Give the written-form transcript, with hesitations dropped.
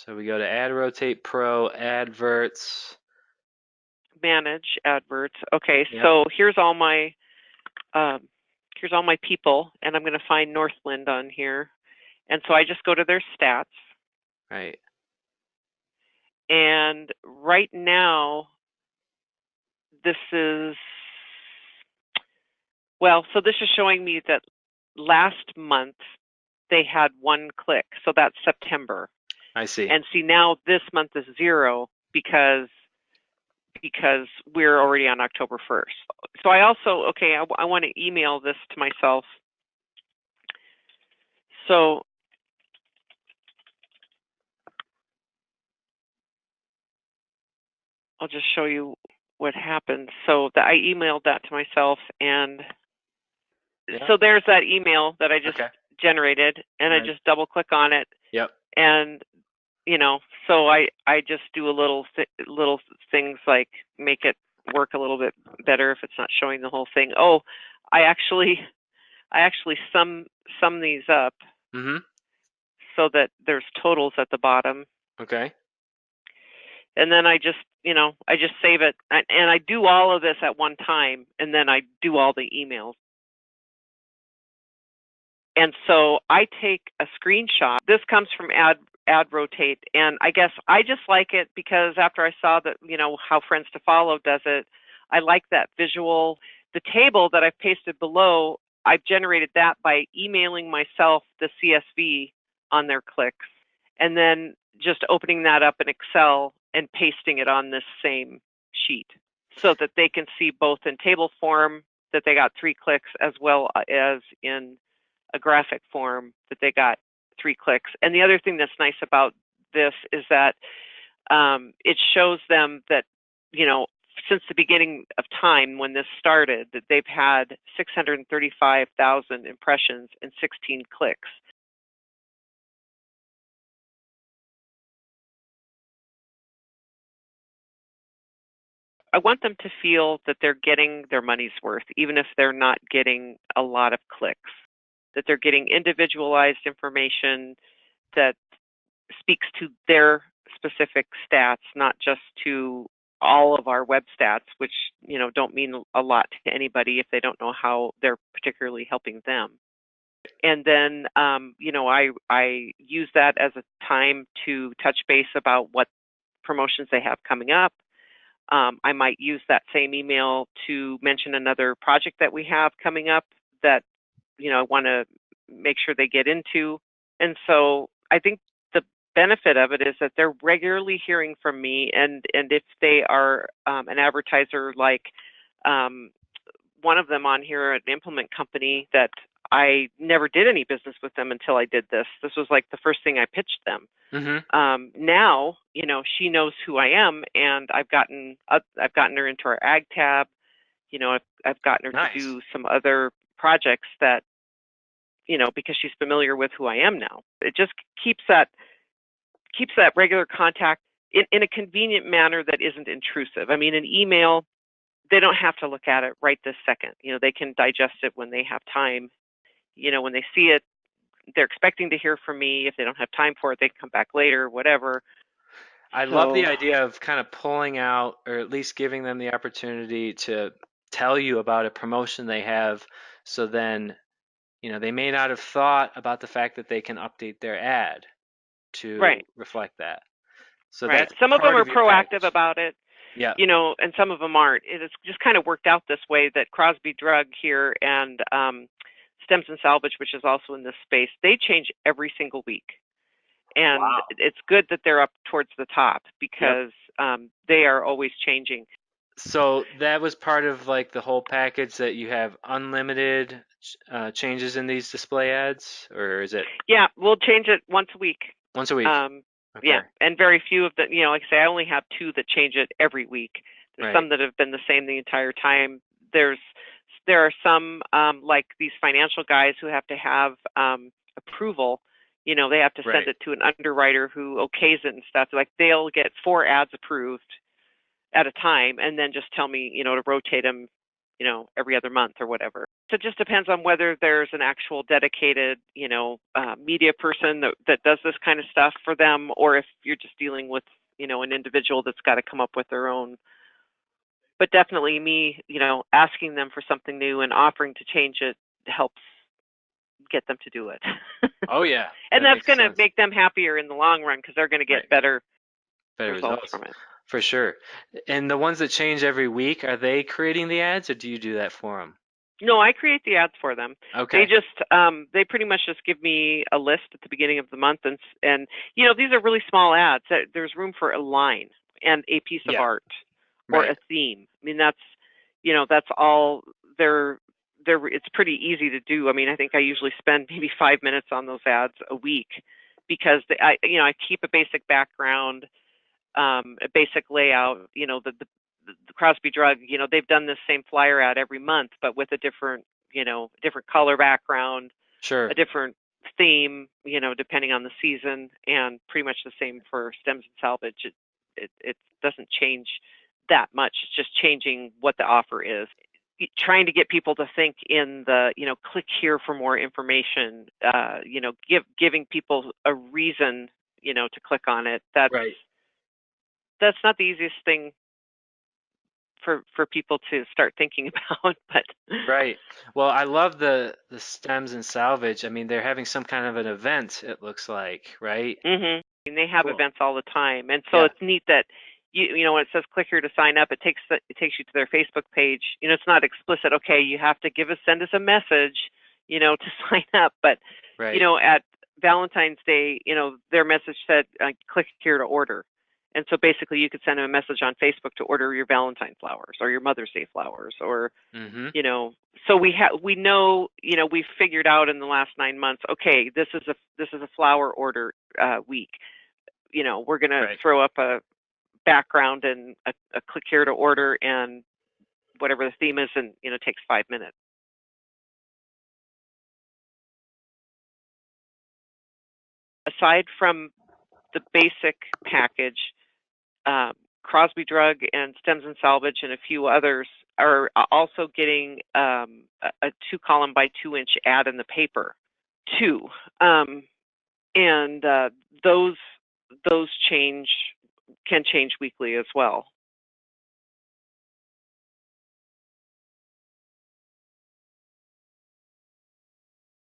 So we go to Ad Rotate Pro, Adverts. Manage adverts. Okay, Yep. so um, here's all my people, and I'm going to find Northland on here. And so I just go to their stats. Right. And right now, this is, well, so this is showing me that last month they had 1 click. So that's September. I see. And see, now this month is 0 because we're already on October 1st. So I also, okay, I want to email this to myself. So I'll just show you what happened. So I emailed that to myself, and Yep. so there's that email that I just generated, and Right. I just double click on it. Yep. And so I just do little things like make it work a little bit better if it's not showing the whole thing. Oh, I actually sum these up so that there's totals at the bottom. Okay. And then I just save it, and I do all of this at one time, and then I do all the emails. And so I take a screenshot. This comes from Ad Rotate, and I guess I just like it because after I saw that, how Friends to Follow does it, I like that visual. The table that I've pasted below, I've generated that by emailing myself the CSV on their clicks, and then just opening that up in Excel and pasting it on this same sheet so that they can see both in table form that they got 3 clicks as well as in a graphic form that they got 3 clicks. And the other thing that's nice about this is that it shows them that, since the beginning of time when this started, that they've had 635,000 impressions and 16 clicks. I want them to feel that they're getting their money's worth, even if they're not getting a lot of clicks, that they're getting individualized information that speaks to their specific stats, not just to all of our web stats, which, don't mean a lot to anybody if they don't know how they're particularly helping them. And then, I use that as a time to touch base about what promotions they have coming up. I might use that same email to mention another project that we have coming up that, I want to make sure they get into. And so I think the benefit of it is that they're regularly hearing from me. And if they are an advertiser like one of them on here, an implement company that I never did any business with them until I did this. This was like the first thing I pitched them. Now, she knows who I am, and I've gotten her into our ag tab. I've gotten her Nice. to do some other projects that, because she's familiar with who I am now. It just keeps that regular contact in a convenient manner that isn't intrusive. I mean, an email, they don't have to look at it right this second. They can digest it when they have time. When they see it, they're expecting to hear from me. If they don't have time for it, they can come back later, whatever. I love the idea of kind of pulling out, or at least giving them the opportunity to tell you about a promotion they have. So then, they may not have thought about the fact that they can update their ad to reflect that. So that's some of them part are of your proactive package. about it. Yeah. And some of them aren't. It has just kind of worked out this way that Crosby Drug here and Stems and Salvage, which is also in this space, they change every single week. And Wow. it's good that they're up towards the top because they are always changing. So that was part of like the whole package that you have unlimited changes in these display ads, or is it? Yeah, we'll change it once a week. Once a week. Okay. Yeah, and very few of the, like I say, I only have 2 that change it every week. There's some that have been the same the entire time. There are some like these financial guys who have to have approval. They have to send it to an underwriter who okays it and stuff. Like they'll get 4 ads approved at a time and then just tell me, to rotate them every other month or whatever. So it just depends on whether there's an actual dedicated, media person that does this kind of stuff for them, or if you're just dealing with, an individual that's got to come up with their own. But definitely me, asking them for something new and offering to change it helps get them to do it. Oh yeah, And that that's makes going to sense. make them happier in the long run because they're going to get Right. better Better results results from it. for sure. And the ones that change every week, are they creating the ads or do you do that for them? No, I create the ads for them. They Okay. just they pretty much just give me a list at the beginning of the month, and these are really small ads. There's room for a line and a piece of Yeah. art or Right. a theme. I mean, that's all. They're it's pretty easy to do. I mean, I think I usually spend maybe 5 minutes on those ads a week because I keep a basic background, a basic layout. The Crosby Drug, they've done this same flyer ad every month, but with a different color background, a Sure. different theme, depending on the season, and pretty much the same for Stems and Salvage. It doesn't change that much. It's just changing what the offer is. Trying to get people to think in the, click here for more information, giving people a reason, to click on it. Right. That's not the easiest thing for people to start thinking about, but Right. Well, I love the stems and salvage. I mean, they're having some kind of an event, it looks like, right? And they have Cool. events all the time, and so Yeah. it's neat that when it says click here to sign up, it takes you to their Facebook page. It's not explicit. Okay, you have to send us a message, to sign up, but Right. at Valentine's Day, their message said click here to order. And so basically you could send them a message on Facebook to order your Valentine flowers or your Mother's Day flowers, or Mm-hmm. so we know, we've figured out in the last 9 months, okay, this is a flower order week. We're going to Right. throw up a background and a click here to order and whatever the theme is, and takes 5 minutes. Aside from the basic package, Crosby Drug and Stems and Salvage and a few others are also getting a 2-column by 2-inch ad in the paper too, and those can change weekly as well.